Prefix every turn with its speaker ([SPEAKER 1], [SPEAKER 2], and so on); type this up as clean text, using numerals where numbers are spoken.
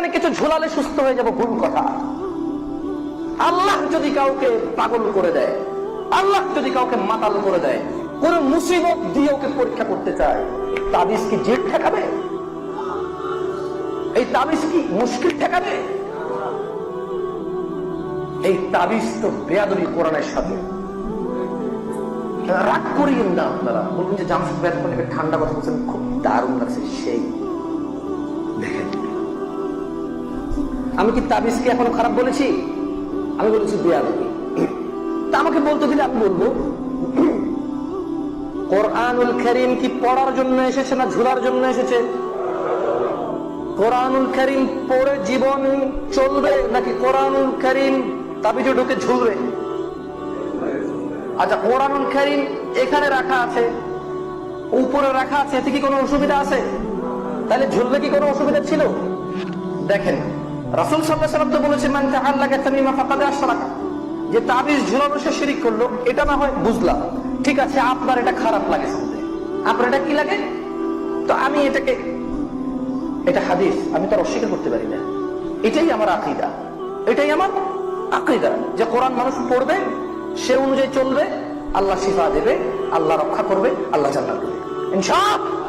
[SPEAKER 1] এখানে কিছু ঝুলালে সুস্থ হয়ে যাব, ভুল কথা। আল্লাহ যদি কাউকে পাগল করে দেয়, আল্লাহ যদি কাউকে মাতাল করে দেয়, কোন মুসিবত দিয়ে ওকে পরীক্ষা করতে চায়, তাবিজ কি জেদ ঠেকাবে? এই তাবিজ কি মুশকিল ঠেকাবে? এই তাবিজ তো বেয়াদবি কোরআনের সাথে। রাগ করিয়েন না আপনারা, বলুন যে জামশেদ ভাই আপনাকে ঠান্ডা কথা বলছেন, খুব দারুণ লাগছে। সেই দেখেন, আমি কি তাবিজকে এখনো খারাপ বলেছি? আমি বলেছি বেয়াদবি। তা আমাকে বলতে দিলে আমি বলবো, কোরআনুল কারীম কি পড়ার জন্য এসেছে না ঝুলার জন্য এসেছে? কোরআনুল কারীম পড়ে জীবন চলবে নাকি কোরআনুল কারীম তাবিজে ঢুকে ঝুলবে? আচ্ছা, কোরআনুল কারীম এখানে রাখা আছে, উপরে রাখা আছে, এতে কি কোনো অসুবিধা আছে? তাহলে ঝুললে কি কোনো অসুবিধা ছিল? দেখেন, রাসূল সাল্লাল্লাহু আলাইহি ওয়াসাল্লাম তো বলেছেন, মান তাআল্লাকা তামিমা ফাকাদ আশরাকা, যে তাবিজ ঝুলানো সে শিরক করলো। এটা না হয় বুঝলাম, ঠিক আছে, আপনার এটা খারাপ লাগে, আপনার এটা কি লাগে? তো আমি এটাকে, এটা হাদিস, আমি তো অস্বীকার করতে পারি না। এটাই আমার আকীদা, এটাই আমার আকীদা, যে কোরআন মানুষ পড়বে, সে অনুযায়ী চলবে, আল্লাহ শিফা দেবে, আল্লাহ রক্ষা করবে, আল্লাহ জান্নাত দেবে ইনশাআল্লাহ।